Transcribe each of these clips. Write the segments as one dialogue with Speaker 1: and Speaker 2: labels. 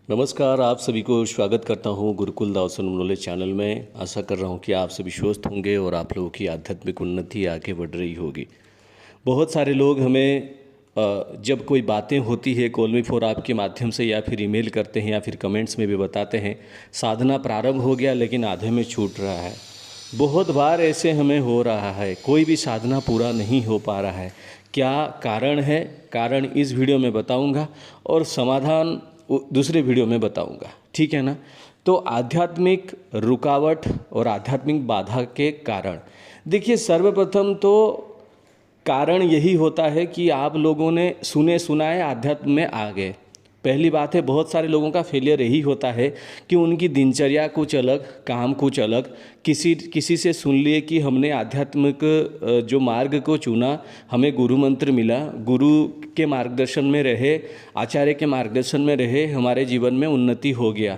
Speaker 1: नमस्कार, आप सभी को स्वागत करता हूं गुरुकुल दावसन नॉलेज चैनल में। आशा कर रहा हूं कि आप सभी स्वस्थ होंगे और आप लोगों की आध्यात्मिक उन्नति आगे बढ़ रही होगी। बहुत सारे लोग हमें जब कोई बातें होती है कॉल मी फॉर आप के माध्यम से या फिर ईमेल करते हैं या फिर कमेंट्स में भी बताते हैं, साधना प्रारंभ हो गया लेकिन आधे में छूट रहा है। बहुत बार ऐसे हमें हो रहा है, कोई भी साधना पूरा नहीं हो पा रहा है। क्या कारण है? कारण इस वीडियो में बताऊंगा और समाधान दूसरे वीडियो में बताऊंगा, ठीक है ना। तो आध्यात्मिक रुकावट और आध्यात्मिक बाधा के कारण, देखिए सर्वप्रथम तो कारण यही होता है कि आप लोगों ने सुने सुनाए आध्यात्म में आ गए। पहली बात है, बहुत सारे लोगों का फेलियर यही होता है कि उनकी दिनचर्या कुछ अलग, काम कुछ अलग। किसी से सुन लिए कि हमने आध्यात्मिक जो मार्ग को चुना, हमें गुरु मंत्र मिला, गुरु के मार्गदर्शन में रहे, आचार्य के मार्गदर्शन में रहे, हमारे जीवन में उन्नति हो गया।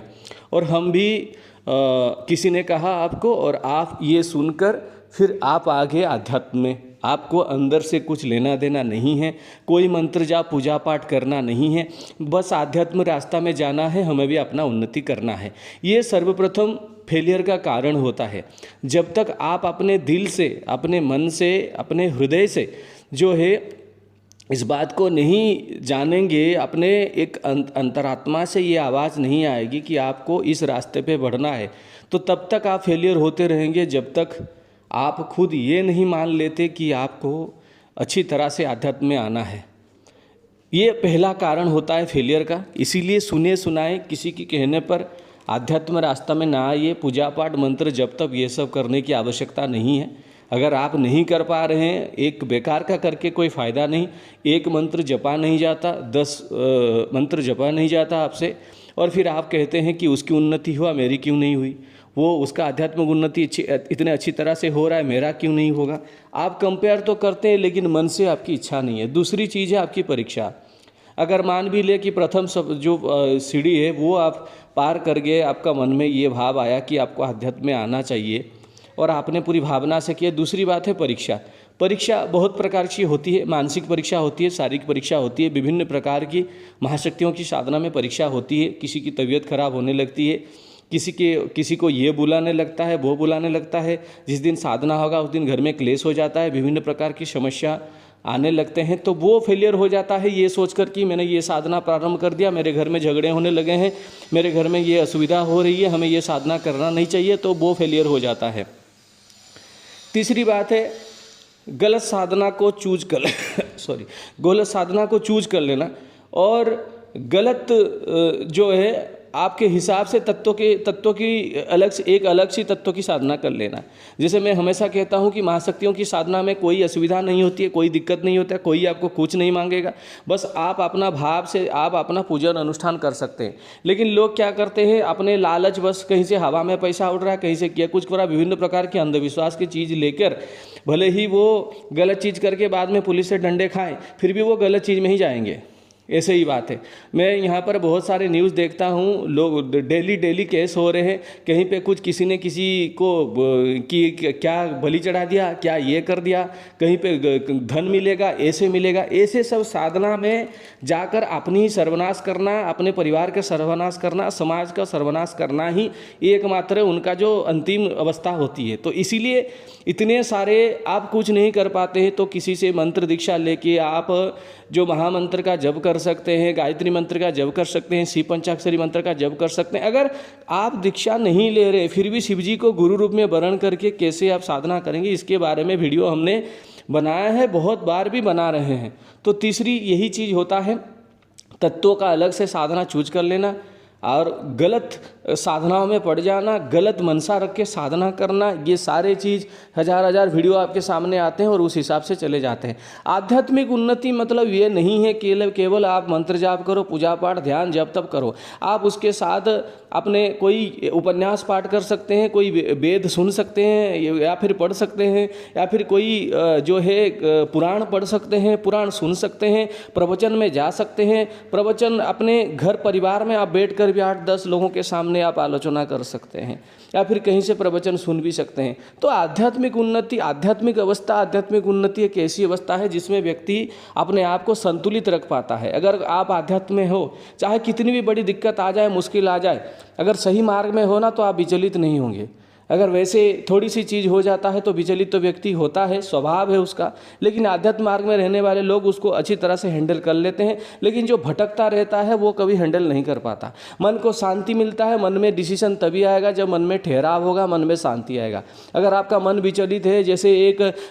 Speaker 1: और हम भी किसी ने कहा आपको और आप ये सुनकर फिर आप आगे आध्यात्म में, आपको अंदर से कुछ लेना देना नहीं है, कोई मंत्र जाप पूजा पाठ करना नहीं है, बस आध्यात्म रास्ता में जाना है, हमें भी अपना उन्नति करना है। ये सर्वप्रथम फेलियर का कारण होता है। जब तक आप अपने दिल से, अपने मन से, अपने हृदय से जो है इस बात को नहीं जानेंगे, अपने एक अंतरात्मा से ये आवाज़ नहीं आएगी कि आपको इस रास्ते पे बढ़ना है, तो तब तक आप फेलियर होते रहेंगे जब तक आप खुद ये नहीं मान लेते कि आपको अच्छी तरह से आध्यात्म में आना है। ये पहला कारण होता है फेलियर का। इसीलिए सुने सुनाए किसी के कहने पर आध्यात्म रास्ता में ना आइए। पूजा पाठ मंत्र जब तक ये सब करने की आवश्यकता नहीं है। अगर आप नहीं कर पा रहे हैं, एक बेकार का करके कोई फ़ायदा नहीं। एक मंत्र जपा नहीं जाता, 10 मंत्र जपा नहीं जाता आपसे, और फिर आप कहते हैं कि उसकी उन्नति हुआ, मेरी क्यों नहीं हुई। वो उसका आध्यात्मिक उन्नति इतने अच्छी तरह से हो रहा है, मेरा क्यों नहीं होगा। आप कंपेयर तो करते हैं लेकिन मन से आपकी इच्छा नहीं है। दूसरी चीज़ है आपकी परीक्षा। अगर मान भी ले कि प्रथम सब जो सीढ़ी है वो आप पार कर गए, आपका मन में ये भाव आया कि आपको आध्यात्म में आना चाहिए और आपने पूरी भावना से किया। दूसरी बात है परीक्षा। परीक्षा बहुत प्रकार की होती है। मानसिक परीक्षा होती है, शारीरिक परीक्षा होती है, विभिन्न प्रकार की महाशक्तियों की साधना में परीक्षा होती है। किसी की तबीयत खराब होने लगती है, किसी को ये बुलाने लगता है, वो बुलाने लगता है। जिस दिन साधना होगा उस दिन घर में क्लेश हो जाता है, विभिन्न प्रकार की समस्या आने लगते हैं, तो वो फेलियर हो जाता है ये सोचकर कि मैंने ये साधना प्रारंभ कर दिया, मेरे घर में झगड़े होने लगे हैं, मेरे घर में ये असुविधा हो रही है, हमें ये साधना करना नहीं चाहिए, तो वो फेलियर हो जाता है। तीसरी बात है गलत साधना को चूज कर गलत साधना को चूज कर लेना और गलत जो है आपके हिसाब से तत्वों की अलग सी तत्वों की साधना कर लेना। जैसे मैं हमेशा कहता हूँ कि महाशक्तियों की साधना में कोई असुविधा नहीं होती है, कोई दिक्कत नहीं होता है, कोई आपको कुछ नहीं मांगेगा, बस आप अपना भाव से आप अपना पूजन अनुष्ठान कर सकते हैं। लेकिन लोग क्या करते हैं, अपने लालच, बस कहीं से हवा में पैसा उड़ रहा है, कहीं से किया कुछ करा, विभिन्न प्रकार के अंधविश्वास की चीज़ लेकर, भले ही वो गलत चीज़ करके बाद में पुलिस से डंडे खाएं, फिर भी वो गलत चीज़ में ही जाएंगे। ऐसे ही बात है। मैं यहाँ पर बहुत सारे न्यूज़ देखता हूँ, लोग डेली केस हो रहे हैं। कहीं पे कुछ किसी ने किसी को क्या बलि चढ़ा दिया, क्या ये कर दिया, कहीं पे धन मिलेगा, ऐसे मिलेगा, ऐसे सब साधना में जाकर अपनी ही सर्वनाश करना, अपने परिवार का सर्वनाश करना, समाज का सर्वनाश करना ही एकमात्र उनका जो अंतिम अवस्था होती है। तो इसीलिए इतने सारे आप कुछ नहीं कर पाते हैं तो किसी से मंत्र दीक्षा लेके आप जो महामंत्र का जप कर सकते हैं, गायत्री मंत्र का जप कर सकते हैं, शिव पंचाक्षरी मंत्र का जप कर सकते हैं। अगर आप दीक्षा नहीं ले रहे फिर भी शिव जी को गुरु रूप में वर्ण करके कैसे आप साधना करेंगे, इसके बारे में वीडियो हमने बनाया है, बहुत बार भी बना रहे हैं। तो तीसरी यही चीज़ होता है, तत्वों का अलग से साधना चूज कर लेना और गलत साधनाओं में पड़ जाना, गलत मनसा रख के साधना करना, ये सारे चीज़ हजार वीडियो आपके सामने आते हैं और उस हिसाब से चले जाते हैं। आध्यात्मिक उन्नति मतलब ये नहीं है केवल आप मंत्र जाप करो, पूजा पाठ ध्यान जप तप करो। आप उसके साथ अपने कोई उपन्यास पाठ कर सकते हैं, कोई वेद सुन सकते हैं या फिर पढ़ सकते हैं, या फिर कोई जो है पुराण पढ़ सकते हैं, पुराण सुन सकते हैं, प्रवचन में जा सकते हैं। प्रवचन अपने घर परिवार में आप बैठ कर
Speaker 2: बैठकर भी 8-10 लोगों के सामने आप आलोचना कर सकते हैं या फिर कहीं से प्रवचन सुन भी सकते हैं। तो आध्यात्मिक उन्नति, आध्यात्मिक अवस्था, आध्यात्मिक उन्नति एक ऐसी अवस्था है जिसमें व्यक्ति अपने आप को संतुलित रख पाता है। अगर आप आध्यात्म में हो, चाहे कितनी भी बड़ी दिक्कत आ जाए, मुश्किल आ जाए, अगर सही मार्ग में हो ना तो आप विचलित नहीं होंगे। अगर वैसे थोड़ी सी चीज़ हो जाता है तो विचलित तो व्यक्ति होता है, स्वभाव है उसका, लेकिन आध्यात्म मार्ग में रहने वाले लोग उसको अच्छी तरह से हैंडल कर लेते हैं। लेकिन जो भटकता रहता है वो कभी हैंडल नहीं कर पाता। मन को शांति मिलता है, मन में डिसीजन तभी आएगा जब मन में ठहराव होगा, मन में शांति आएगा। अगर आपका मन विचलित है, जैसे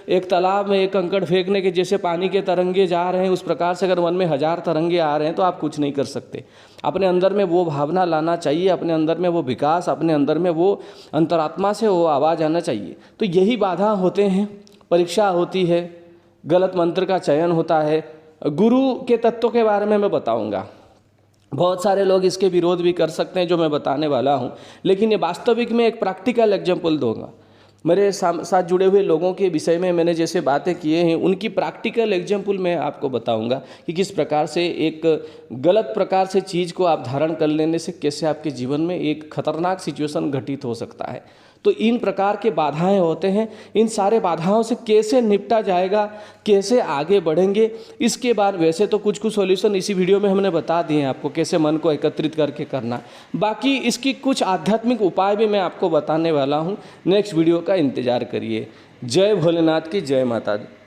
Speaker 2: एक तालाब में एक कंकड़ फेंकने के जैसे पानी के तरंगे जा रहे हैं, उस प्रकार से अगर मन में 1000 तरंगे आ रहे हैं तो आप कुछ नहीं कर सकते। अपने अंदर में वो भावना लाना चाहिए, अपने अंदर में वो विकास, अपने अंदर में वो अंतरात्मा से वो आवाज़ आना चाहिए। तो यही बाधा होते हैं, परीक्षा होती है, गलत मंत्र का चयन होता है। गुरु के तत्वों के बारे में मैं बताऊंगा। बहुत सारे लोग इसके विरोध भी कर सकते हैं जो मैं बताने वाला हूं, लेकिन ये वास्तविक में एक प्रैक्टिकल एग्जाम्पल दूंगा। मेरे साथ जुड़े हुए लोगों के विषय में मैंने जैसे बातें किए हैं, उनकी प्रैक्टिकल एग्जाम्पल मैं आपको बताऊंगा कि किस प्रकार से एक गलत प्रकार से चीज़ को आप धारण कर लेने से कैसे आपके जीवन में एक खतरनाक सिचुएशन घटित हो सकता है। तो इन प्रकार के बाधाएं होते हैं, इन सारे बाधाओं से कैसे निपटा जाएगा, कैसे आगे बढ़ेंगे, इसके बाद वैसे तो कुछ सॉल्यूशन इसी वीडियो में हमने बता दिए हैं आपको, कैसे मन को एकत्रित करके करना। बाकी इसकी कुछ आध्यात्मिक उपाय भी मैं आपको बताने वाला हूं। नेक्स्ट वीडियो का इंतजार करिए। जय भोलेनाथ की जय माता दी।